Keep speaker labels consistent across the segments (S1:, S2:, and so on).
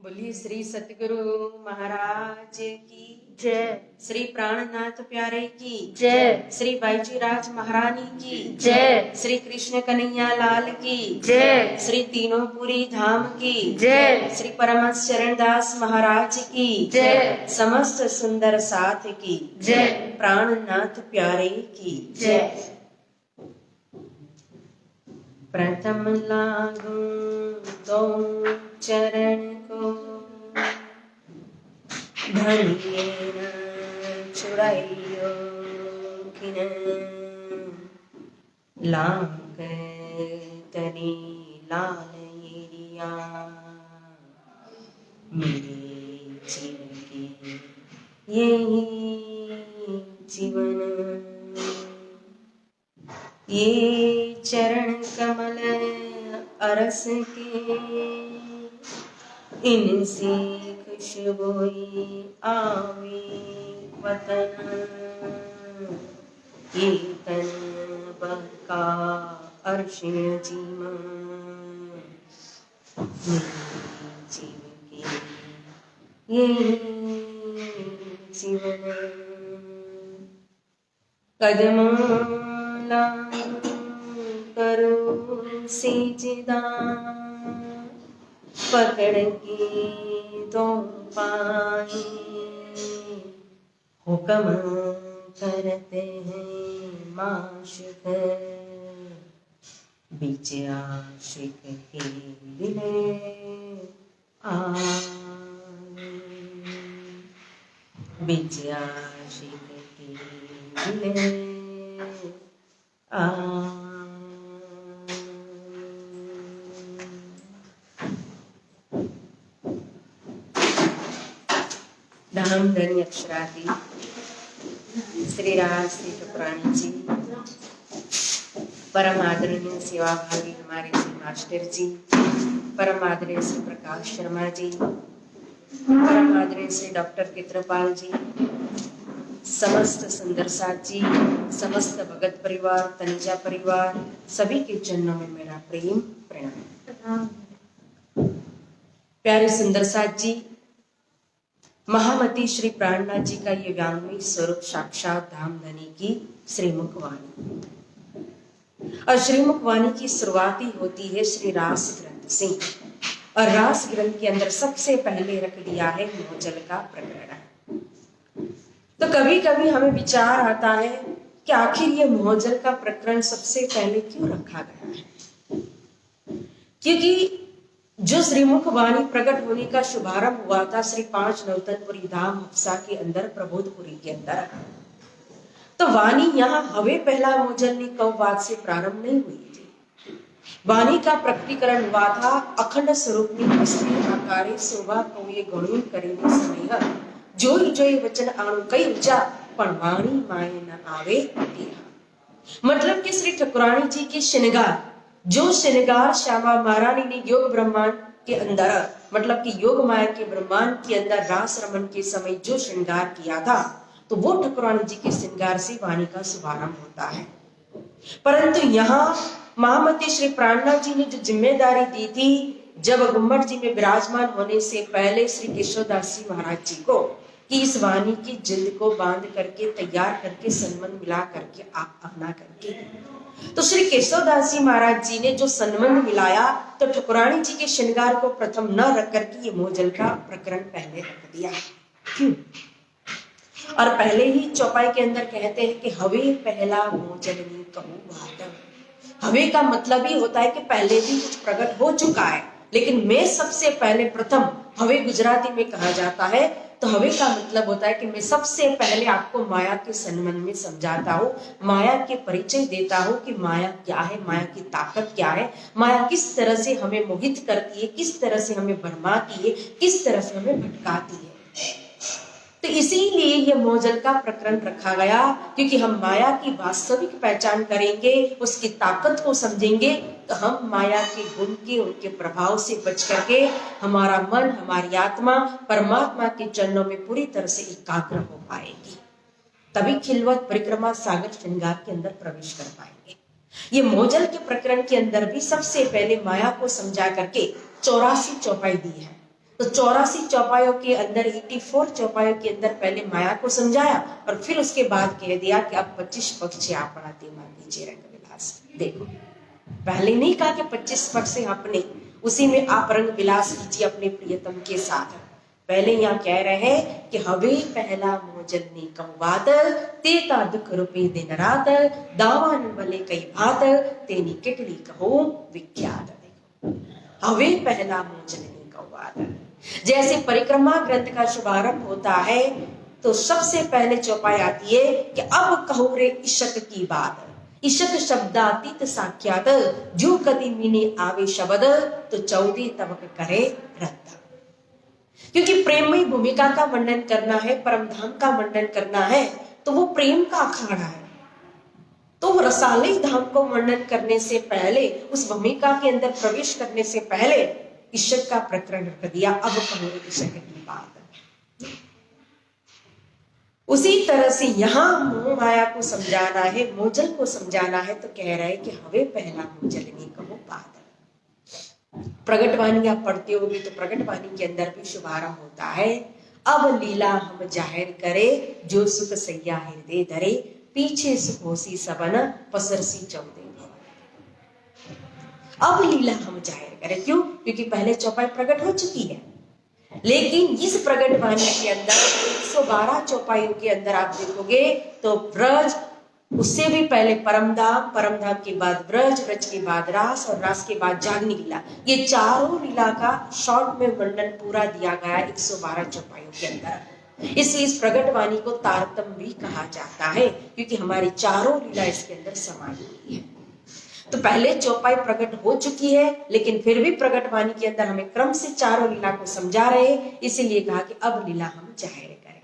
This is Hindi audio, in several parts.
S1: बोलिए श्री सतगुरु महाराज की
S2: जय।
S1: श्री प्राणनाथ प्यारे की
S2: जय।
S1: श्री बाईजीराज महारानी की
S2: जय।
S1: श्री कृष्ण कन्हैया लाल की
S2: जय।
S1: श्री तीनोंपुरी धाम की
S2: जय।
S1: श्री परमहंस चरणदास महाराज की
S2: जय।
S1: समस्त सुंदर साथ की
S2: जय।
S1: प्राणनाथ प्यारे की
S2: जय।
S1: प्रथम लागू तो चरण को धनिये न छुड़ाइयो किन लांग तनी लाल एरिया मेरे जीवन के यही जीवन ये चरण कमल अरस के इनसे खुशबोई आवे वतन ये तन बका अर्शिण जीवन जीव के ये जीवन कदमों करो सिजदा पकड़ के तो पाए हुक्म करते हैं माशिक बीच आशिक के दिले आए बीच आशिक के दिले धाम धनी अक्षराती श्री राज श्री ठाकुरानी जी, परम आदरणीय सेवा भावी हमारे श्री मास्टर जी, परम आदरणीय श्री प्रकाश शर्मा जी, परम आदरणीय श्री डॉक्टर पित्रपाल जी, समस्त सुंदर साथ जी, समस्त भगत परिवार, तनिजा परिवार, सभी के चरणों में मेरा प्रेम प्रणाम। प्यारे सुंदर साथ जी, महामती श्री प्राणनाथ जी का ये व्यांगमयी स्वरूप साक्षात धाम धनी की श्रीमुखवाणी, और श्रीमुखवाणी की शुरुआत ही होती है श्री रास ग्रंथ से, और रास ग्रंथ के अंदर सबसे पहले रख दिया है मोहजल का प्रकरण। तो कभी कभी हमें विचार आता है कि आखिर ये मोहजल का प्रकरण सबसे पहले क्यों रखा गया है, क्योंकि जो श्रीमुख वाणी प्रकट होने का शुभारंभ हुआ था श्री 5 नवतनपुरी धाम हफ्सा के अंदर, प्रबोधपुरी के अंदर, तो वाणी यहाँ हवे पहला मोहजल ने कौवाद से प्रारंभ नहीं हुई थी। वाणी का प्रकटीकरण हुआ था अखंड स्वरूप में अस्ति आकारे शोभा को ये गणुन करेने स्नेह जोई जोई वचन आणु कई ऊंचा पण वाणी माए न आवे तेरा। मतलब कि श्री ठाकुरानी जी के श्रृंगार, जो श्रृंगार श्यामा महारानी ने योग ब्रह्मांड के अंदर, मतलब कि योग माया के ब्रह्मांड के अंदर रास रमन के समय जो श्रृंगार किया था, तो वो ठाकुरानी जी के श्रृंगार से वाणी का शुभारंभ होता है। परंतु यहाँ महामती श्री प्राणनाथ जी ने जो जिम्मेदारी दी थी, जब गुम्मट जी में विराजमान होने से पहले श्री केशवदास जी महाराज जी को, कि इस वाणी की जिल्द को बांध करके तैयार करके सनमन मिला करके आप आना करके, तो श्री केशवदास जी महाराज जी ने जो सनमन मिलाया, तो ठाकुरानी जी के श्रृंगार को प्रथम न रख करके ये मोहजल का प्रकरण पहले रख दिया। क्यों? और पहले ही चौपाई के अंदर कहते हैं कि हवे पहला मोहजलनी कहूँ बात। हवे का मतलब ही होता है कि पहले भी कुछ प्रकट हो चुका है, लेकिन मैं सबसे पहले प्रथम, हवे गुजराती में कहा जाता है, तो हवे का मतलब होता है कि मैं सबसे पहले आपको माया के सन्मन में समझाता हूँ, माया के परिचय देता हूँ कि माया क्या है, माया की ताकत क्या है, माया किस तरह से हमें मोहित करती है, किस तरह से हमें भरमाती है, किस तरह से हमें भटकाती है। तो इसीलिए ये मोहजल का प्रकरण रखा गया, क्योंकि हम माया की वास्तविक पहचान करेंगे, उसकी ताकत को समझेंगे, तो हम माया के गुण के, उनके प्रभाव से बच करके हमारा मन, हमारी आत्मा परमात्मा के चरणों में पूरी तरह से एकाग्र हो पाएगी, तभी खिलवत परिक्रमा सागर श्रृंगार के अंदर प्रवेश कर पाएंगे। ये मोहजल के प्रकरण के अंदर भी सबसे पहले माया को समझा करके 84 चौपाई दी है। तो तो 84 चौपायों के अंदर 84 चौपायों के अंदर पहले माया को समझाया और फिर उसके बाद कह दिया कि अब 25 पक्ष आप पढ़ाते मान लीजिए रंग विलास। देखो पहले नहीं कहा कि 25 पक्ष अपने उसी में आप रंग विलास कीजिए अपने प्रियतम के साथ। पहले यहाँ कह रहे हैं कि हवे पहला मोजलनी कौवात तेता दुख रूपी दिन रात दावान बले कई भात तेनी किटली कहो विख्यात। हवे पहला मोजलनी कौवात, जैसे परिक्रमा ग्रंथ का शुभारंभ होता है तो सबसे पहले चौपाई आती है कि अब कहो रे इशक की बात। इशक शब्दातीत साख्यात जो कदी मीने आवे शब्द तो 14 तवक करे रद्द। क्योंकि प्रेममयी भूमिका का वर्णन करना है, परम धाम का वर्णन करना है तो वो प्रेम का अखाड़ा है। तो रसाले धाम को वर्णन करने से पहले, उस भूमिका के अंदर प्रवेश करने से पहले ईश्वर का प्रकरण रख दिया। अब कहो ईश्वर की बात। उसी तरह से यहाँ मोह माया को समझाना है, मोजल को समझाना है तो कह रहे हैं कि हवे पहला मोजलनी कहो बात। प्रगट वाणी आप पढ़ते होगे तो प्रगट वाणी के अंदर भी शुभारंभ होता है, अब लीला हम जाहिर करे जो सुख सैया हृदय धरे पीछे सुखोसी सबन पसरसी 14 भवन। अब लीला हम जाहिर करें, क्यों? क्योंकि पहले चौपाई प्रकट हो चुकी है, लेकिन इस प्रगट वाणी के अंदर 112 चौपाइयों के अंदर आप देखोगे तो ब्रज, उससे भी पहले परमधाम, परमधाम के बाद ब्रज, ब्रज के बाद रास और रास के बाद जागनी लीला, ये चारों लीला का शॉर्ट में वर्णन पूरा दिया गया 112 चौपाइयों के अंदर। इसलिए इस प्रगट वाणी को तारतम भी कहा जाता है क्योंकि हमारी चारों लीला इसके अंदर समाई हुई है। तो पहले चौपाई प्रकट हो चुकी है, लेकिन फिर भी प्रगट वाणी के अंदर हमें क्रम से चारों लीला को समझा रहे, इसीलिए कहा कि अब लीला हम जाहिर करें।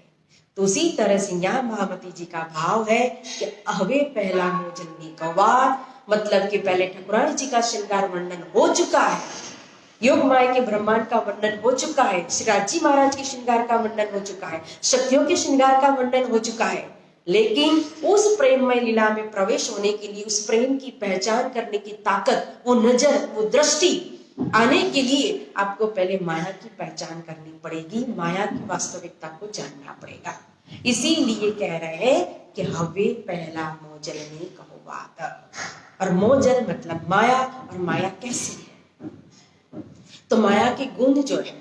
S1: तो उसी तरह से यहाँ महामती जी का भाव है कि अहवे पहला मोजलनी कौवात, मतलब कि पहले ठाकुरानी जी का श्रृंगार वर्णन हो चुका है, योग माया के ब्रह्मांड का वर्णन हो चुका है, श्री राजी महाराज के श्रृंगार का वर्णन हो चुका है, शक्तियों के श्रृंगार का वर्णन हो चुका है। लेकिन उस प्रेममय लीला में प्रवेश होने के लिए, उस प्रेम की पहचान करने की ताकत, वो नजर, वो दृष्टि आने के लिए आपको पहले माया की पहचान करनी पड़ेगी, माया की वास्तविकता को जानना पड़ेगा। इसीलिए कह रहे हैं कि हवे पहला मोजलनी कहो बात। और मोजल मतलब माया, और माया कैसी है? तो माया के गुण जो है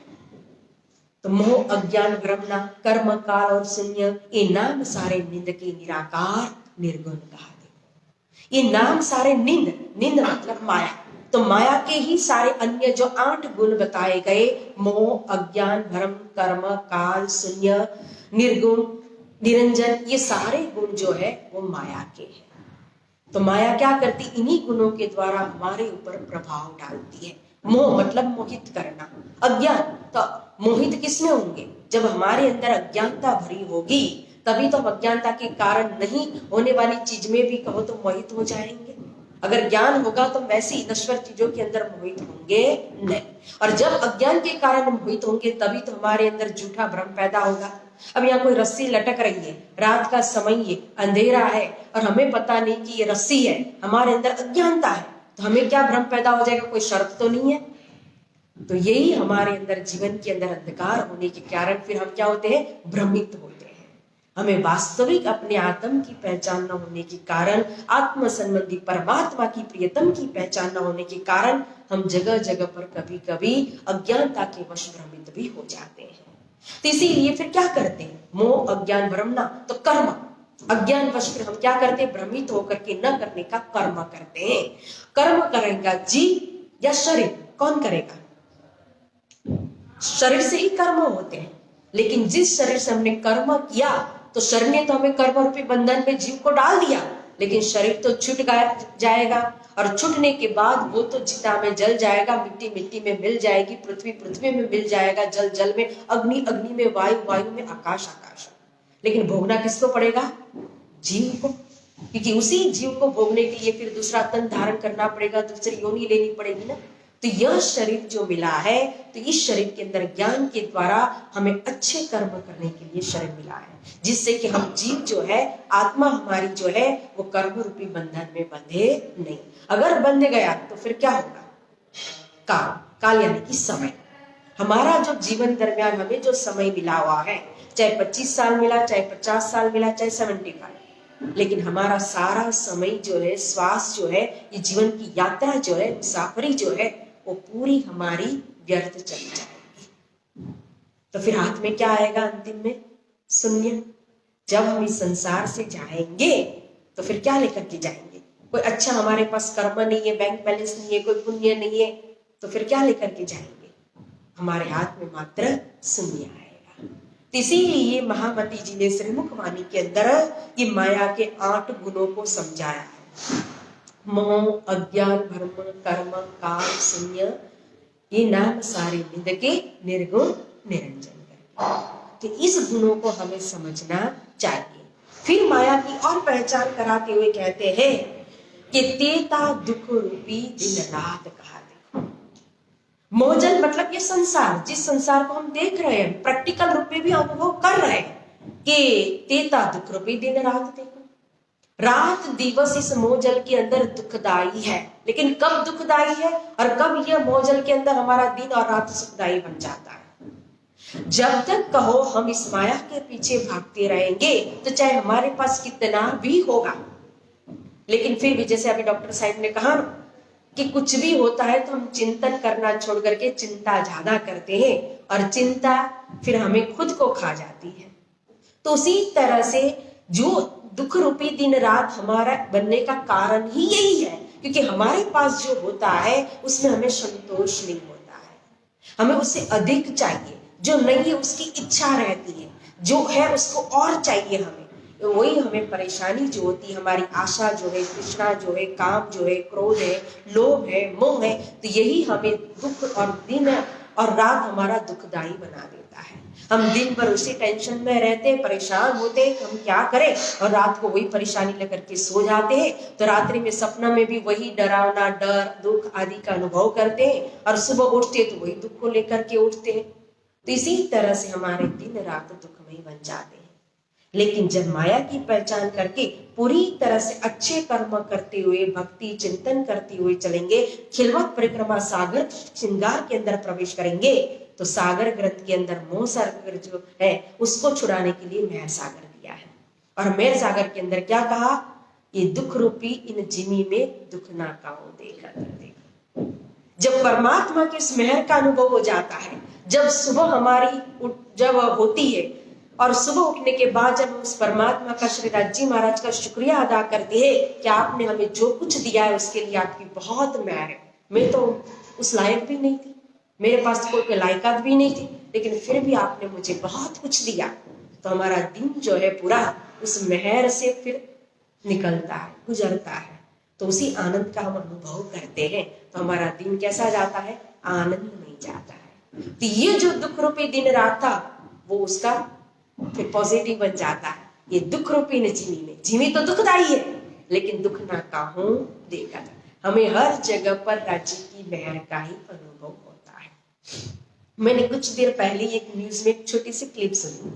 S1: तो मोह, अज्ञान, भ्रमना, कर्म, काल और शून्य, ये नाम सारे निंद के निराकार निर्गुण कहा दे। ये नाम सारे निंद, निंद मतलब माया, तो माया के ही सारे अन्य जो 8 गुण बताए गए, मोह, अज्ञान, भ्रम, कर्म, काल, शून्य, निर्गुण, निरंजन, ये सारे गुण जो है वो माया के हैं। तो माया क्या करती? इन्हीं गुणों के द्वारा हमारे ऊपर प्रभाव डालती है। मोह मतलब मोहित करना, अज्ञान तो मोहित किसमें होंगे? जब हमारे अंदर अज्ञानता भरी होगी तभी तो हम अज्ञानता के कारण नहीं होने वाली चीज में भी कहो तो मोहित हो जाएंगे। अगर ज्ञान होगा तो वैसी नश्वर चीजों के अंदर मोहित होंगे नहीं। और जब अज्ञान के कारण मोहित होंगे तभी तो हमारे अंदर झूठा भ्रम पैदा होगा। अब यहाँ कोई रस्सी लटक रही है, रात का समय है, अंधेरा है और हमें पता नहीं कि ये रस्सी है, हमारे अंदर अज्ञानता है, तो हमें क्या भ्रम पैदा हो जाएगा? कोई शर्त तो नहीं है। तो यही हमारे अंदर जीवन के अंदर अंधकार होने के कारण फिर हम क्या होते हैं? भ्रमित होते हैं। हमें वास्तविक अपने आत्म की पहचान न होने के कारण, आत्म संबंधी परमात्मा की प्रियतम की पहचान न होने के कारण हम जगह जगह पर कभी कभी अज्ञानता के वश भ्रमित भी हो जाते हैं। तो इसीलिए फिर क्या करते हैं? मोह, अज्ञान, भ्रमना तो कर्म, अज्ञान वश फिर हम क्या करते हैं? भ्रमित होकर के न करने का कर्म करते हैं। कर्म करेगा जीव या शरीर? कौन करेगा? शरीर से ही कर्म होते हैं, लेकिन जिस शरीर से हमने कर्म किया तो शरीर ने तो हमें कर्म रूपी बंधन में जीव को डाल दिया, लेकिन शरीर तो छूट जाएगा और छूटने के बाद वो तो चिता में जल जाएगा, मिट्टी मिट्टी में मिल जाएगी, पृथ्वी पृथ्वी में मिल जाएगा, जल जल में, अग्नि अग्नि में, वायु वायु में, आकाश आकाश। लेकिन भोगना किसको पड़ेगा? जीव को, क्योंकि उसी जीव को भोगने के लिए फिर दूसरा तन धारण करना पड़ेगा, दूसरी योनि लेनी पड़ेगी ना। तो यह शरीर जो मिला है, तो इस शरीर के अंदर ज्ञान के द्वारा हमें अच्छे कर्म करने के लिए शरीर मिला है, जिससे कि हम जीव जो है, आत्मा हमारी जो है वो कर्म रूपी बंधन में बंधे नहीं। अगर बंध गया तो फिर क्या होगा? काल, काल यानी कि समय। हमारा जो जीवन दरमियान हमें जो समय मिला हुआ है, चाहे 25 साल मिला, चाहे 50 साल मिला, चाहे 75, लेकिन हमारा सारा समय जो है, श्वास जो है, ये जीवन की यात्रा जो है, मुसाफरी जो है, वो पूरी हमारी व्यर्थ चली जाएगी। तो फिर हाथ में क्या आएगा अंतिम में? शून्य। जब हम इस संसार से जाएंगे तो फिर क्या लेकर के जाएंगे? कोई अच्छा हमारे पास कर्म नहीं है, बैंक बैलेंस नहीं है, कोई पुण्य नहीं है, तो फिर क्या लेकर के जाएंगे? हमारे हाथ में मात्र शून्य आएगा। इसीलिए महामती जी ने श्रीमुख वाणी के अंदर ये माया के 8 गुणों को समझाया है। मोह, अज्ञान, भ्रम, कर्म, काल, शून्य, ये नाम सारे निंद के निर्गुण निरंजन करके। तो इस गुणों को हमें समझना चाहिए। फिर माया की और पहचान कराते हुए कहते हैं कि तेता दुख रूपी दिन रात कहा। देखो, मोहजल मतलब ये संसार, जिस संसार को हम देख रहे हैं, प्रैक्टिकल रूप में भी अनुभव कर रहे हैं कि तेता दुख रूपी दिन रात। देखो, रात दिवस इस मोहजल के अंदर दुखदाई है, लेकिन कब दुखदाई है और कब यह मोहजल के अंदर हमारा दिन और रात सुखदाई बन जाता है? जब तक कहो हम इस माया के पीछे भागते रहेंगे तो चाहे हमारे पास कितना भी होगा, लेकिन फिर भी जैसे अभी डॉक्टर साहब ने कहा कि कुछ भी होता है तो हम चिंतन करना छोड़ करके चिंता ज्यादा करते हैं और चिंता फिर हमें खुद को खा जाती है। तो उसी तरह से जो दुख रूपी दिन रात हमारा बनने का कारण ही यही है, क्योंकि हमारे पास जो होता है उसमें हमें संतोष नहीं होता है, हमें उससे अधिक चाहिए। जो नहीं है उसकी इच्छा रहती है, जो है उसको और चाहिए हमें। तो वही हमें परेशानी जो होती है, हमारी आशा जो है, तृष्णा जो है, काम जो है, क्रोध है, लोभ है, मोह है, तो यही हमें दुख और दिन और रात हमारा दुखदाई बना देता है। हम दिन भर उसी टेंशन में रहते, परेशान होते, हम क्या करें, और रात को वही परेशानी लेकर के सो जाते हैं। तो रात्रि में सपना में भी वही डरावना, डर, दुख आदि का अनुभव करते हैं और सुबह उठते तो वही दुख को लेकर के उठते हैं। तो इसी तरह से हमारे दिन रात दुखमय बन जाते हैं। लेकिन जब माया की पहचान करके पूरी तरह से अच्छे कर्म करते हुए, भक्ति चिंतन करते हुए चलेंगे, खिलवत परिक्रमा सागर श्रृंगार के अंदर प्रवेश करेंगे, तो सागर ग्रंथ के अंदर मोह सागर जो है उसको छुड़ाने के लिए मेहर सागर दिया है। और मेहर सागर के अंदर क्या कहा? ये दुख रूपी इन जिमी में दुख ना काओ देखा कर देखा। जब परमात्मा के इस मेहर का अनुभव हो जाता है, जब सुबह हमारी जब होती है और सुबह उठने के बाद जब हम उस परमात्मा का, श्रीदास जी महाराज का शुक्रिया अदा करते हैं कि आपने हमें जो कुछ दिया है उसके लिए आपकी बहुत मेहर है। मैं तो उस लायक भी नहीं थी, मेरे पास कोई लायकात भी नहीं थी, लेकिन फिर भी आपने मुझे बहुत कुछ दिया। तो हमारा दिन जो है पूरा उस मेहर से फिर निकलता है, गुजरता है। तो उसी आनंद का हम अनुभव करते हैं। तो हमारा दिन कैसा जाता है? आनंद में जाता है। तो ये जो दुख रूपी दिन रात था वो उसका फिर पॉजिटिव बन जाता है। ये दुख रूपी न जिमी में, जिमी तो दुखदाई है, लेकिन दुख ना काहूं देखा। हमें हर जगह पर राज्य की मेहर का ही अनुभव होता है। मैंने कुछ देर पहले एक न्यूज में एक छोटी सी क्लिप सुनी,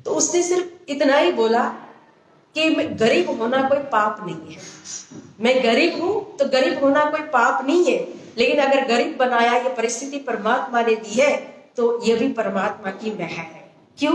S1: तो उसने सिर्फ इतना ही बोला कि गरीब होना कोई पाप नहीं है। मैं गरीब हूं तो गरीब होना कोई पाप नहीं है, लेकिन अगर गरीब बनाया ये परिस्थिति परमात्मा ने दी है तो ये भी परमात्मा की मेहर है। क्यों?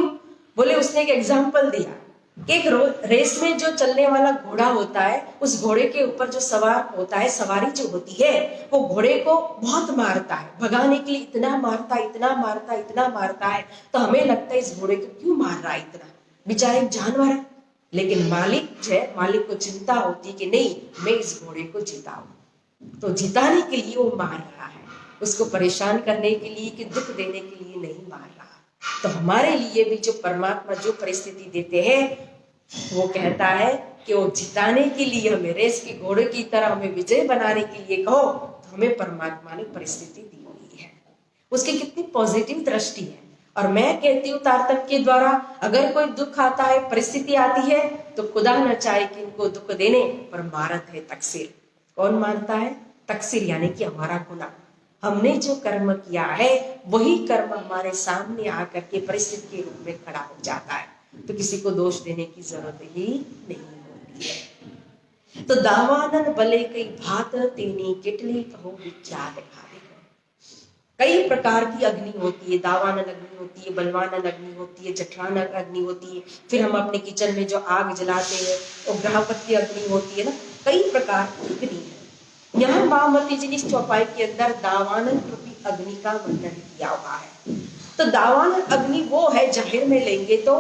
S1: बोले, उसने एक एग्जाम्पल दिया कि एक रेस में जो चलने वाला घोड़ा होता है, उस घोड़े के ऊपर जो सवार होता है, सवारी जो होती है, वो घोड़े को बहुत मारता है, भगाने के लिए इतना मारता है, इतना मारता है, इतना मारता है। तो हमें लगता है इस घोड़े को क्यों मार रहा है इतना, बेचारा एक जानवर है। लेकिन मालिक जो है, मालिक को चिंता होती कि नहीं, मैं इस घोड़े को जिताऊं। तो जिताने के लिए वो मार रहा है, उसको परेशान करने के लिए कि दुख देने के लिए नहीं मार रहा। तो हमारे लिए भी जो परमात्मा जो परिस्थिति देते हैं, वो कहता है कि वो जिताने के लिए, हमें रेस के घोड़े की तरह हमें विजय बनाने के लिए कहो, तो हमें परमात्मा ने परिस्थिति दी हुई है। उसकी कितनी पॉजिटिव दृष्टि है। और मैं कहती हूँ तारतम्य के द्वारा, अगर कोई दुख आता है, परिस्थिति आती है, तो खुदा न चाहे कि इनको दुख देने, पर मारत है तकसीर। कौन मारता है? तकसीर, यानी कि हमारा गुनाह। हमने जो कर्म किया है वही कर्म हमारे सामने आकर के परिस्थिति के रूप में खड़ा हो जाता है। तो किसी को दोष देने की जरूरत ही नहीं होती है। तो दावानन भले कई भात तेनी किटली कहो विख्यात खावे। कई प्रकार की अग्नि होती है, दावानल अग्नि होती है, बलवानल अग्नि होती है, जठरानल अग्नि होती है। फिर हम अपने किचन में जो आग जलाते हैं वो ग्रहपति अग्नि होती है ना, कई प्रकार की अग्नि है। यहाँ महामती जी ने इस चौपाई के अंदर दावानल रूपी अग्नि का वर्णन किया हुआ है। तो दावानल अग्नि वो है, जाहिर में लेंगे तो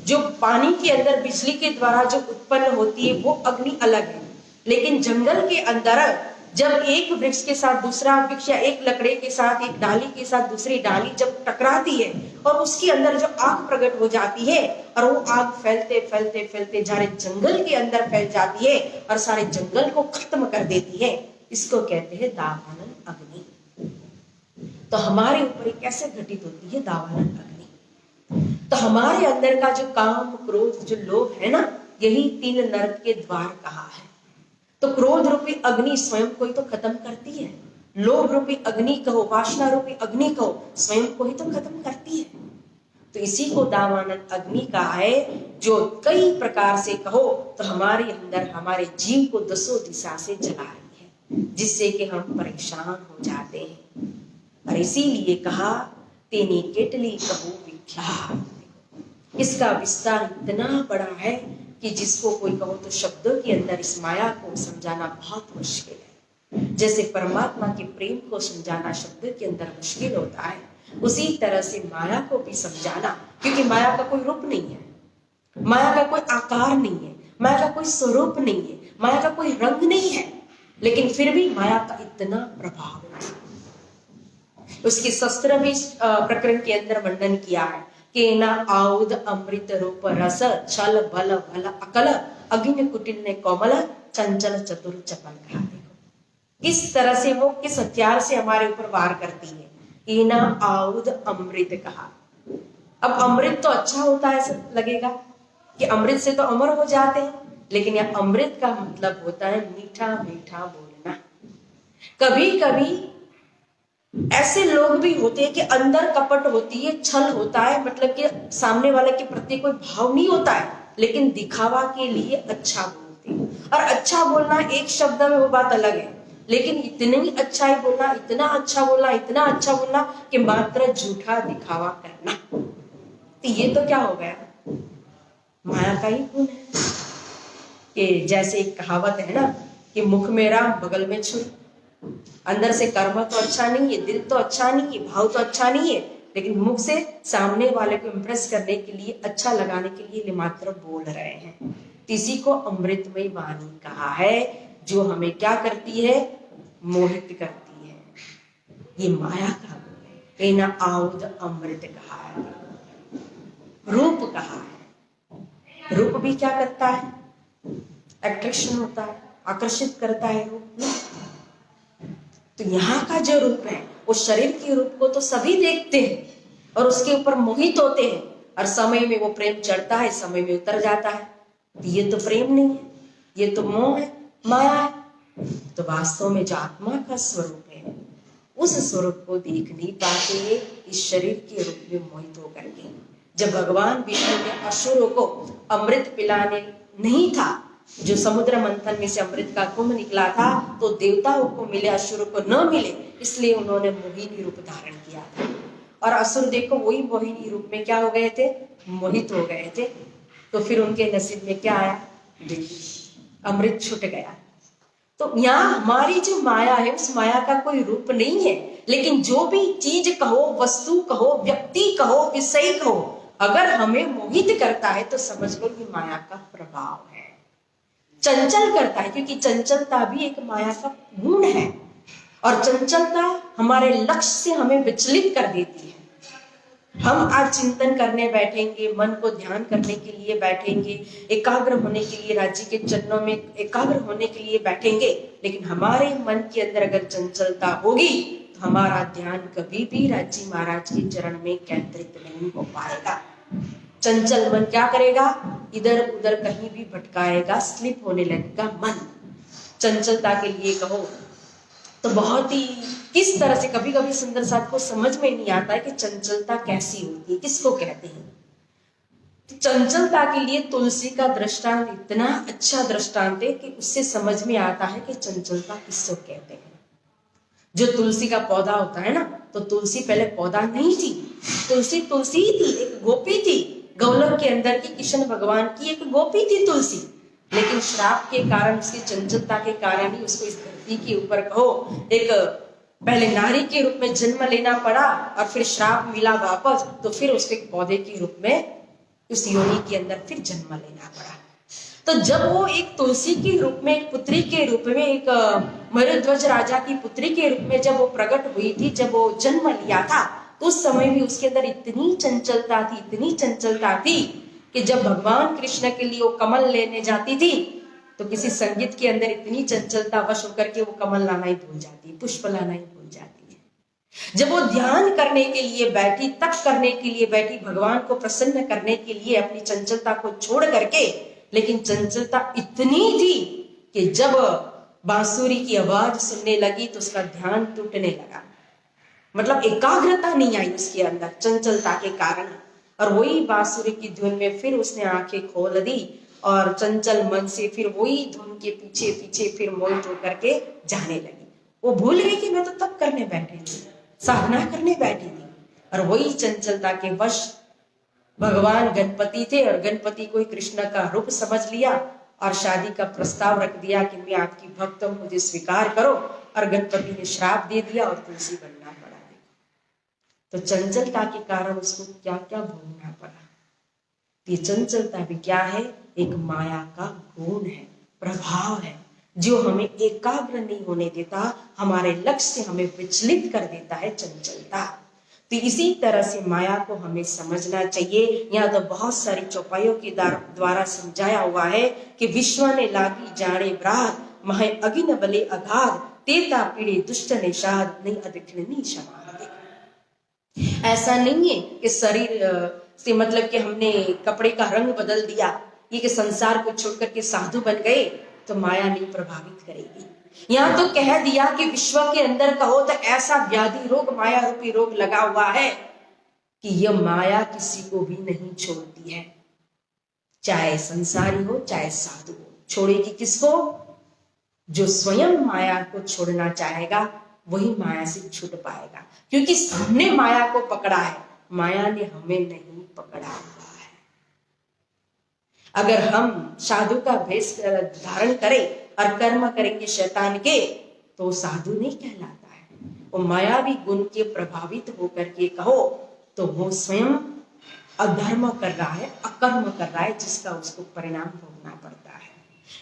S1: जो पानी के अंदर बिजली के द्वारा जो उत्पन्न होती है वो अग्नि अलग है। लेकिन जंगल के अंदर जब एक वृक्ष के साथ दूसरा वृक्ष या एक लकड़े के साथ एक डाली के साथ दूसरी डाली जब टकराती है और उसके अंदर जो आग प्रकट हो जाती है और वो आग फैलते फैलते फैलते सारे जंगल के अंदर फैल जाती है और सारे जंगल को खत्म कर देती है, इसको कहते हैं दावानल अग्नि। तो हमारे ऊपर कैसे घटित होती है दावानल अग्नि? तो हमारे अंदर का जो काम, क्रोध, जो लोभ है ना, यही 3 नरक के द्वार कहा है। तो क्रोध रूपी अग्नि स्वयं को ही तो खत्म करती है, लोभ रूपी अग्नि कहो, वासना रूपी अग्नि कहो, स्वयं को ही तो खत्म करती है। तो इसी को दावानल अग्नि कहा है, जो कई प्रकार से कहो तो हमारे अंदर हमारे जीव को दसों दिशा से जला रही है, जिससे कि हम परेशान हो जाते हैं। और इसीलिए कहा तेनी केटली कहो विख्यात। इसका विस्तार इतना बड़ा है कि जिसको कोई कहो तो शब्दों के अंदर इस माया को समझाना बहुत मुश्किल है। जैसे परमात्मा के प्रेम को समझाना शब्द के अंदर मुश्किल होता है, उसी तरह से माया को भी समझाना, क्योंकि माया का कोई रूप नहीं है, माया का कोई आकार नहीं है, माया का कोई स्वरूप नहीं है, माया का कोई रंग नहीं है, लेकिन फिर भी माया का इतना प्रभाव है। उसके शस्त्र भी प्रकरण के अंदर वर्णन किया है कि ना आउद अमृत रूप रस छल बल भल अकल अग्नि कुटिल ने कोमल चंचल चतुर चपल। कहा देखो इस तरह से वो किस हथियार से हमारे ऊपर वार करती है। इना आउद अमृत कहा। अब अमृत तो अच्छा होता है, ऐसा लगेगा कि अमृत से तो अमर हो जाते हैं, लेकिन यह अमृत का मतलब होता है मीठा मीठा बोलना। कभी कभी ऐसे लोग भी होते हैं कि अंदर कपट होती है, छल होता है, मतलब कि सामने वाले के प्रति कोई भाव नहीं होता है, लेकिन दिखावा के लिए अच्छा बोलते हैं। और अच्छा बोलना एक शब्द में वो बात अलग है, लेकिन इतनी अच्छा ही बोलना, इतना अच्छा बोलना, इतना अच्छा बोलना कि मात्र झूठा दिखावा करना, तो ये तो क्या हो गया, माया का ही गुण है। कि जैसे एक कहावत है ना कि मुख में राम बगल में छुरी। अंदर से कर्म तो अच्छा नहीं है, दिल तो अच्छा नहीं है, भाव तो अच्छा नहीं है, लेकिन मुख से सामने वाले को इम्प्रेस करने के लिए, अच्छा लगाने के लिए मात्र बोल रहे हैं। इसी को अमृतमय वाणी कहा है, जो हमें क्या करती है, मोहित करती है। ये माया का गुण है। ना आउद अमृत कहा है, रूप कहा है। रूप भी क्या करता है, अट्रैक्शन होता है, आकर्षित करता है रूप में। तो यहाँ का जो रूप है वो शरीर के रूप को तो सभी देखते हैं और उसके ऊपर मोहित होते हैं, और समय में वो प्रेम चढ़ता है, समय में उतर जाता है। तो ये तो प्रेम नहीं है, ये तो मोह है, माया है। तो वास्तव में जो आत्मा का स्वरूप है, उस स्वरूप को देख नहीं पाते इस शरीर के रूप में मोहित होकर के। जब भगवान विष्णु ने असुरों को अमृत पिलाने नहीं था, जो समुद्र मंथन में से अमृत का कुंभ निकला था, तो देवताओं को मिले, असुरों को न मिले, इसलिए उन्होंने मोहिनी रूप धारण किया था। और असुर देखो वही मोहिनी रूप में क्या हो गए थे, मोहित हो गए थे। तो फिर उनके नसीब में क्या आया, अमृत छूट गया। तो यहाँ हमारी जो माया है, उस माया का कोई रूप नहीं है, लेकिन जो भी चीज कहो, वस्तु कहो, व्यक्ति कहो, विषय कहो, अगर हमें मोहित करता है तो समझ लो ये माया का प्रभाव है। चंचल करता है, क्योंकि चंचलता भी एक माया का गुण है, और चंचलता हमारे लक्ष्य से हमें विचलित कर देती है। हम आज चिंतन करने बैठेंगे, मन को ध्यान करने के लिए बैठेंगे, एकाग्र होने के लिए राज्य के चरणों में एकाग्र होने के लिए बैठेंगे, लेकिन हमारे मन के अंदर अगर चंचलता होगी तो हमारा ध्यान कभी भी राज्य महाराज के चरण में केंद्रित नहीं हो पाएगा। चंचल मन क्या करेगा, इधर उधर कहीं भी भटकाएगा, स्लिप होने लगेगा मन। चंचलता के लिए कहो तो बहुत ही किस तरह से, कभी कभी सुंदर साथ को समझ में नहीं आता है कि चंचलता कैसी होती है, किसको कहते हैं। तो चंचलता के लिए तुलसी का दृष्टांत इतना अच्छा दृष्टांत है कि उससे समझ में आता है कि चंचलता किसको कहते हैं। जो तुलसी का पौधा होता है ना, तो तुलसी पहले पौधा नहीं थी, तुलसी तुलसी ही थी, एक गोपी थी, गौलक के अंदर की कृष्ण भगवान की एक गोपी थी तुलसी। लेकिन श्राप के कारण, उसकी चंचलता के कारण ही उसको इस धरती के ऊपर कहो एक पहले नारी के रूप में जन्म लेना पड़ा, और फिर श्राप मिला वापस, तो फिर उसको एक पौधे के रूप में उस योनि के अंदर फिर जन्म लेना पड़ा। तो जब वो एक तुलसी के रूप में, एक पुत्री के रूप में, एक मयूरध्वज राजा की पुत्री के रूप में जब वो प्रकट हुई थी, जब वो जन्म लिया था, तो उस समय भी उसके अंदर इतनी चंचलता थी, इतनी चंचलता थी कि जब भगवान कृष्ण के लिए वो कमल लेने जाती थी, तो किसी संगीत के अंदर इतनी चंचलता वश होकर के वो कमल लाना ही भूल जाती है, पुष्प लाना ही भूल जाती है। जब वो ध्यान करने के लिए बैठी, तप करने के लिए बैठी, भगवान को प्रसन्न करने के लिए अपनी चंचलता को छोड़ करके, लेकिन चंचलता इतनी थी कि जब बांसुरी की आवाज सुनने लगी तो उसका ध्यान टूटने लगा, मतलब एकाग्रता नहीं आई उसके अंदर चंचलता के कारण। और वही बांसुरी की धुन में फिर उसने आंखें खोल दी और चंचल मन से फिर वही धुन के पीछे पीछे फिर मोहित होकर के जाने लगी। वो भूल गई कि मैं तो तप करने बैठी थी, साधना करने बैठी थी, और वही चंचलता के वश भगवान गणपति थे, और गणपति को कृष्ण का रूप समझ लिया और शादी का प्रस्ताव रख दिया कि मैं आपकी भक्त हूं, मुझे स्वीकार करो। और गणपति ने श्राप दे दिया और तुलसी बनना पड़ा। तो चंचलता के कारण उसको क्या क्या भोगना पड़ा। ये चंचलता भी क्या है? एक माया का गुण है, प्रभाव है, जो हमें एकाग्र नहीं होने देता, हमारे लक्ष्य से हमें विचलित कर देता है चंचलता। तो इसी तरह से माया को हमें समझना चाहिए। यहाँ तो बहुत सारी चौपाइयों के द्वारा समझाया हुआ है कि विश्व ने लागी जाने ब्राद, महे अगिन बले अगाध, तेता पीड़े दुष्ट ने शाद, नहीं अधिकनी क्षमा। ऐसा नहीं है कि शरीर से मतलब कि हमने कपड़े का रंग बदल दिया, ये कि संसार को छोड़कर के साधु बन गए तो माया नहीं प्रभावित करेगी। यहाँ तो कह दिया कि विश्व के अंदर कहो तो ऐसा व्याधि रोग, माया रूपी रोग लगा हुआ है कि यह माया किसी को भी नहीं छोड़ती है, चाहे संसारी हो चाहे साधु हो। छोड़ेगी किसको? जो स्वयं माया को छोड़ना चाहेगा वही माया से छूट पाएगा, क्योंकि हमने माया को पकड़ा है, माया ने हमें नहीं पकड़ा हुआ है। अगर हम साधु का वेश धारण करें और कर्म करेंगे शैतान के, तो साधु नहीं कहलाता है। वो मायावी गुण के प्रभावित होकर के कहो तो वो स्वयं अधर्म कर रहा है, अकर्म कर रहा है, जिसका उसको परिणाम भोगना पड़ता है।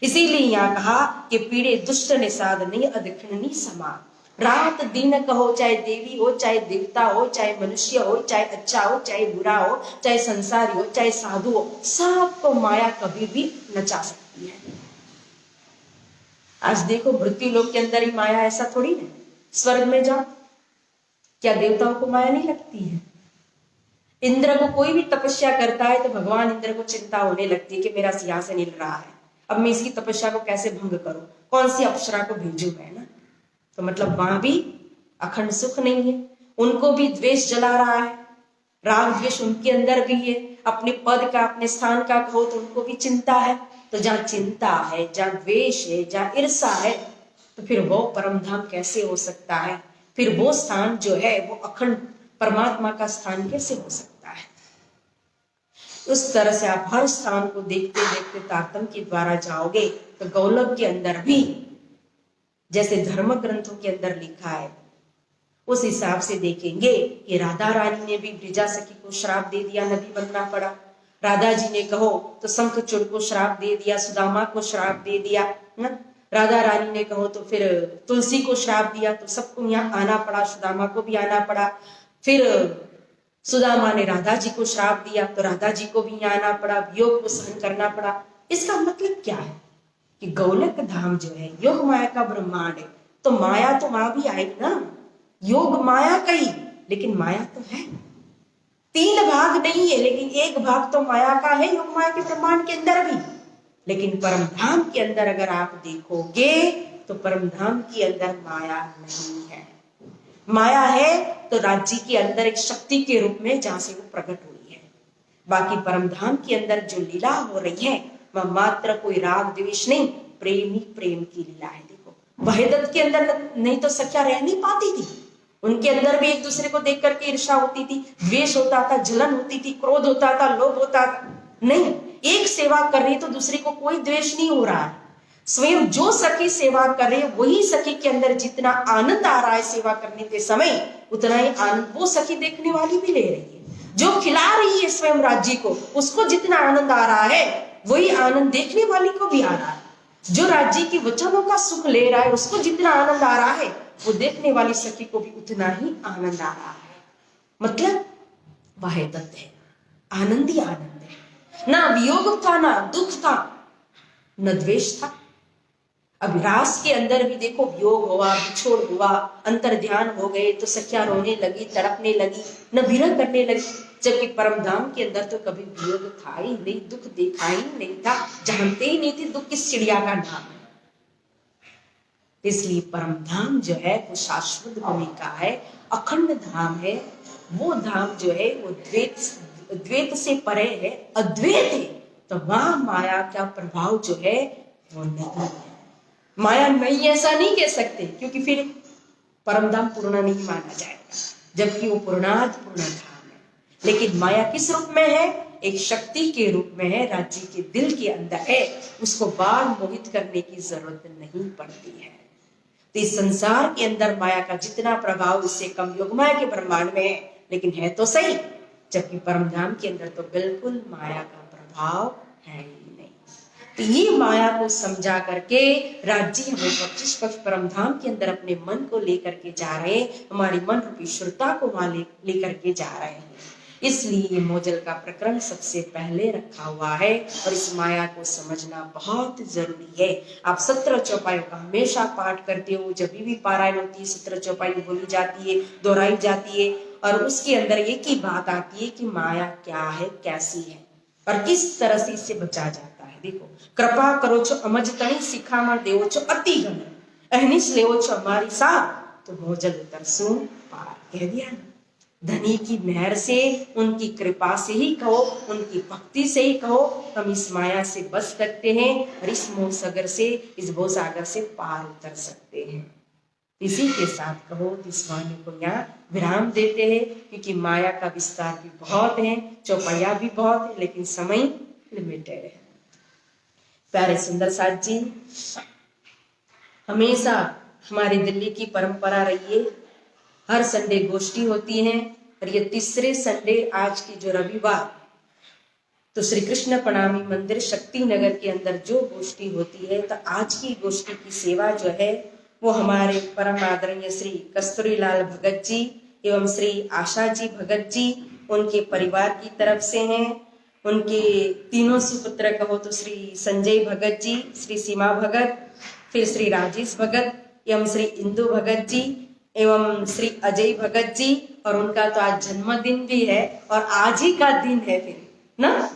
S1: इसीलिए यहाँ कहा कि पीड़े दुष्ट निषाद नहीं अधिकनी समान। रात दिन कहो, चाहे देवी हो चाहे देवता हो, चाहे मनुष्य हो, चाहे अच्छा हो चाहे बुरा हो, चाहे संसारी हो चाहे साधु हो, सबको माया कभी भी नचा सकती है। आज देखो मृत्यु लोक के अंदर ही माया, ऐसा थोड़ी है। स्वर्ग में जाओ, क्या देवताओं को माया नहीं लगती है? इंद्र को कोई भी तपस्या करता है तो भगवान इंद्र को चिंता होने लगती है कि मेरा सिंहासन हिल रहा है, अब मैं इसकी तपस्या को कैसे भंग करूं, कौन सी अप्सरा को भेजूं मैं ना। तो मतलब वहां भी अखंड सुख नहीं है, उनको भी द्वेष जला रहा है, राग द्वेष उनके अंदर भी है, अपने पद का अपने स्थान का कहो तो उनको भी चिंता है। तो जहाँ चिंता है, जहाँ द्वेष है, जहाँ ईर्षा है, तो फिर वो परम धाम कैसे हो सकता है? फिर वो स्थान जो है वो अखंड परमात्मा का स्थान कैसे हो सकता है? उस तरह से आप हर स्थान को देखते देखते तारतम्य के द्वारा जाओगे तो गौलभ के अंदर भी जैसे धर्म ग्रंथों के अंदर लिखा है उस हिसाब से देखेंगे कि राधा रानी ने भी ब्रिजा सखी को श्राप दे दिया, नदी बनना पड़ा। राधा जी ने कहो तो शंखचूड़ को श्राप दे दिया, सुदामा को श्राप दे दिया ना। राधा रानी ने कहो तो फिर तुलसी को श्राप दिया, तो सबको यहाँ आना पड़ा, सुदामा को भी आना पड़ा। फिर सुदामा ने राधा जी को श्राप दिया तो राधा जी को भी यहाँ आना पड़ा, वियोग को सहन करना पड़ा। इसका मतलब क्या है कि गौलक धाम जो है योग माया का ब्रह्मांड है, तो माया तो वहां भी आएगी ना। योग माया का ही, लेकिन माया तो है, 3 भाग नहीं है, लेकिन 1 भाग तो माया का है योग माया के ब्रह्मांड के अंदर भी। लेकिन परम धाम के अंदर अगर आप देखोगे तो परम धाम के अंदर माया नहीं है। माया है तो राज्य के अंदर एक शक्ति के रूप में जहां से वो प्रकट हुई है। बाकी परम धाम के अंदर जो लीला हो रही है वह मात्र कोई राग द्वेष नहीं, प्रेम ही प्रेम की लीला है। देखो वहीदत के अंदर नहीं तो सख्या रह नहीं पाती थी, उनके अंदर भी एक दूसरे को देख करके ईर्ष्या होती थी, द्वेष होता था, जलन होती थी, क्रोध होता था, लोभ होता था। नहीं, एक सेवा कर रही तो दूसरे को कोई द्वेष नहीं हो रहा है। स्वयं जो सखी सेवा कर रहे वही सखी के अंदर जितना आनंद आ रहा है सेवा करने के समय, उतना ही आनंद वो सखी देखने वाली भी ले रही है। जो खिला रही है स्वयं राज्य को, उसको जितना आनंद आ रहा है वही आनंद देखने वाली को भी आ रहा है। जो राज्य की वचनों का सुख ले रहा है, उसको जितना आनंद आ रहा है, वो देखने वाली सखी को भी उतना ही आनंद आ रहा है। मतलब वह तत्व है, आनंद ही आनंद है। ना वियोग था, ना दुख था, न द्वेष था। अभिलाष के अंदर भी देखो, वियोग हुआ, बिछोड़ हुआ, अंतर ध्यान हो गए तो सखियां रोने लगी, तड़पने लगी, न विरह करने लगी। जबकि परम धाम के अंदर तो कभी वियोग था ही नहीं, दुख देखा ही नहीं था, जानते ही नहीं थे दुख किस चिड़िया का नाम है। इसलिए परम धाम जो है वो शाश्वत भूमि का है, अखंड धाम है। वो धाम जो है वो द्वैत से परे है, अद्वैत है। तो वहां माया का प्रभाव जो है वो नहीं है। माया नहीं ऐसा नहीं कह सकते, क्योंकि फिर परमधाम पूर्ण नहीं माना जाएगा, जबकि वो पूर्णार्थ पूर्ण धाम है। लेकिन माया किस रूप में है? एक शक्ति के रूप में है, राज्य के दिल के अंदर है। उसको बार मोहित करने की जरूरत नहीं पड़ती है। तो इस संसार के अंदर माया का जितना प्रभाव, इससे कम योग माया के ब्रह्मांड में है, लेकिन है तो सही। जबकि परमधाम के अंदर तो बिल्कुल माया का प्रभाव है ही नहीं। तो ये माया को समझा करके राज्य हमें 25 पक्ष परमधाम के अंदर अपने मन को लेकर के जा रहे हैं, हमारी मन रूपी शुद्धता को वहां लेकर के जा रहे हैं। इसलिए ये मोजल का प्रकरण सबसे पहले रखा हुआ है, और इस माया को समझना बहुत जरूरी है। आप 17 चौपाइयों का हमेशा पाठ करते हो, जब भी पारायण होती है 17 चौपाई बोली जाती है, दोहराई जाती है, और उसके अंदर एक ही बात आती है कि माया क्या है, कैसी है, और किस तरह से इससे बचा जाता है। देखो, कृपा करो छो अमज तणी, सिखामा देवो छो अति घन, अहनिस लेवो छो हमारी सा, तो मोजल तरसू पार। कह दिया ना, धनी की मेहर से, उनकी कृपा से ही कहो, उनकी भक्ति से ही कहो, हम इस माया से बच सकते हैं, और इस मोह सागर से, इस भव सागर से पार उतर सकते हैं। इसी के साथ कहो इस वाणी को यहाँ विराम देते हैं, क्योंकि माया का विस्तार भी बहुत है, चौपाया भी बहुत है, लेकिन समय लिमिटेड है। प्यारे सुंदर साथ जी, हमेशा हमारी दिल्ली की परंपरा रही है, हर संडे गोष्ठी होती है, और ये तीसरे संडे आज की जो रविवार, तो श्री कृष्ण प्रणामी मंदिर शक्ति नगर के अंदर जो गोष्ठी होती है, तो आज की गोष्ठी की सेवा जो है वो हमारे परम आदरणीय श्री कस्तूरीलाल भगत जी एवं श्री आशा जी भगत जी, उनके परिवार की तरफ से हैं। उनके तीनों सुपुत्र कहो तो श्री संजय भगत जी, श्री सीमा भगत, फिर श्री राजेश भगत एवं श्री इंदु भगत जी एवं श्री अजय भगत जी, और उनका तो आज जन्मदिन भी है, और आज ही का दिन है फिर ना,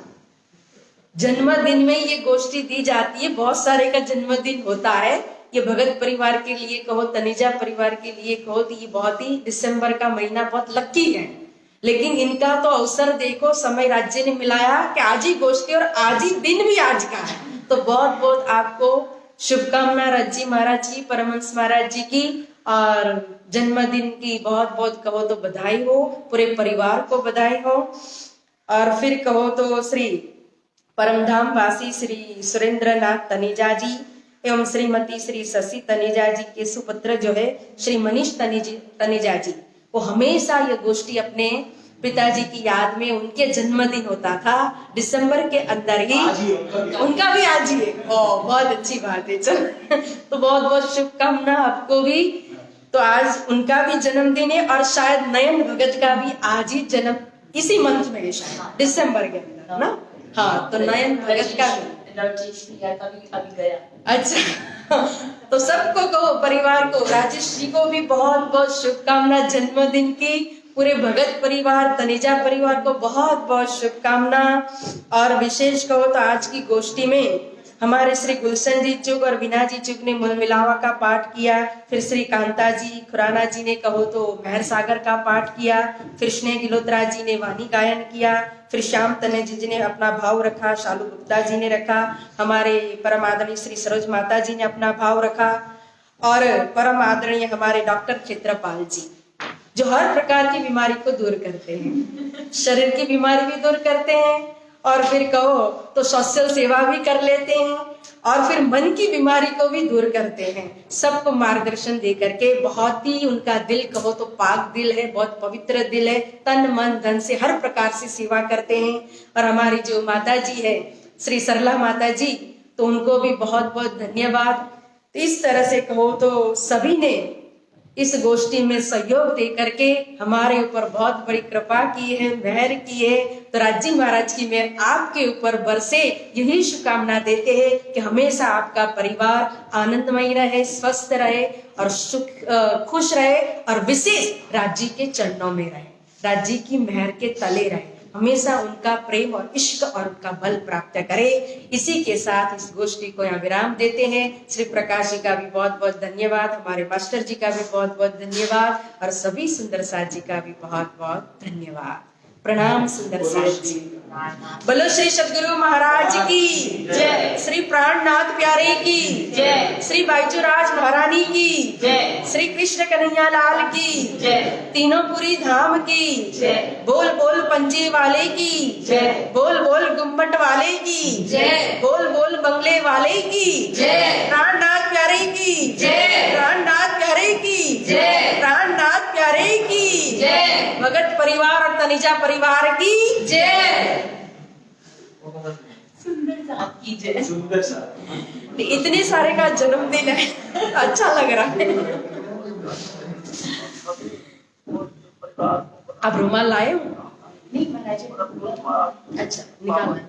S1: जन्मदिन में ये गोष्ठी दी जाती है। बहुत सारे का जन्मदिन होता है, ये भगत परिवार के लिए कहो, तनेजा परिवार के लिए कहो, तो ये बहुत ही दिसंबर का महीना बहुत लकी है। लेकिन इनका तो अवसर देखो, समय राज्य ने मिलाया कि आज ही गोष्ठी और आज ही दिन भी आज का है। तो बहुत बहुत आपको शुभकामना राज्य महाराज की, परमहंस महाराज जी की, और जन्मदिन की बहुत बहुत कहो तो बधाई हो, पूरे परिवार को बधाई हो। और फिर कहो तो श्री परमधाम वासी श्री सुरेंद्रनाथ तनेजा जी एवं श्रीमती श्री शशि तनेजा जी के सुपुत्र जो है श्री मनीष तनेजा जी, वो हमेशा ये गोष्ठी अपने पिताजी की याद में, उनके जन्मदिन होता था दिसंबर के अंदर ही, उनका भी आज ही है। ओ, बहुत अच्छी बात है। चल तो बहुत बहुत शुभकामना आपको भी। तो आज उनका भी जन्मदिन है, और शायद नयन भगत का भी आज ही जन्म इसी मंथ में है, शायद दिसंबर के अंदर ना। हाँ, तो नयन भगत का भी अभी गया। अच्छा, तो सबको कहो, परिवार को, राजेश जी को भी बहुत बहुत शुभकामना जन्मदिन की, पूरे भगत परिवार, तनेजा परिवार को बहुत बहुत शुभकामना। और विशेष कहो तो आज की गोष्ठी में हमारे श्री गुलशन जी चुग और बीना जी चुग ने मूल मिलावा का पाठ किया, फिर श्री कांता जी खुराना जी ने कहो तो महर सागर का पाठ किया, फिर स्नेह गिलोत्रा जी ने वाणी गायन किया, फिर श्याम तनेजी जी ने अपना भाव रखा, शालू गुप्ता जी ने रखा, हमारे परम आदरणीय श्री सरोज माता जी ने अपना भाव रखा, और परम आदरणीय हमारे डॉक्टर क्षेत्रपाल जी, जो हर प्रकार की बीमारी को दूर करते हैं। शरीर की बीमारी भी दूर करते हैं और फिर कहो तो सोशल सेवा भी कर लेते हैं और फिर मन की बीमारी को भी दूर करते हैं। सबको मार्गदर्शन दे करके बहुत ही उनका दिल कहो तो पाक दिल है, बहुत पवित्र दिल है, तन मन धन से हर प्रकार से सेवा करते हैं। और हमारी जो माता जी है श्री सरला माता जी, तो उनको भी बहुत बहुत धन्यवाद। तो इस तरह से कहो तो सभी ने इस गोष्ठी में सहयोग दे करके हमारे ऊपर बहुत बड़ी कृपा की है, मेहर की है। तो राजी महाराज की मेहर आपके ऊपर बरसे, यही शुभकामना देते हैं कि हमेशा आपका परिवार आनंदमय रहे, स्वस्थ रहे और खुश रहे और विशेष राज्य के चरणों में रहे, राज्य की मेहर के तले रहे, हमेशा उनका प्रेम और इश्क और उनका बल प्राप्त करे। इसी के साथ इस गोष्ठी को यहाँ विराम देते हैं। श्री प्रकाश जी का भी बहुत बहुत धन्यवाद, हमारे मास्टर जी का भी बहुत बहुत धन्यवाद और सभी सुंदर साथ जी का भी बहुत बहुत धन्यवाद। प्रणाम सुंदर साथ जी। बोलो श्री सदगुरु महाराज की जय, श्री प्राणनाथ प्यारे की जय, श्री बाईजूराज महारानी की जय, श्री कृष्ण कन्हैया लाल की जय, तीनों पुरी धाम की जय, बोल बोल पंजे वाले की जय, बोल बोल गुम्बट वाले की जय, बोल बोल बंगले वाले की जय, प्राणनाथ प्यारे की जय, प्राणनाथ प्यारे की जय, प्राणनाथ प्यारे की जय, भगत परिवार और तनिजा परिवार की जय, सुंदर साहब की जय। सुंदर साहब, इतने सारे का जन्मदिन है, अच्छा लग रहा है। आप रुमाल लाए हो? नहीं महाराज, अच्छा निकाल।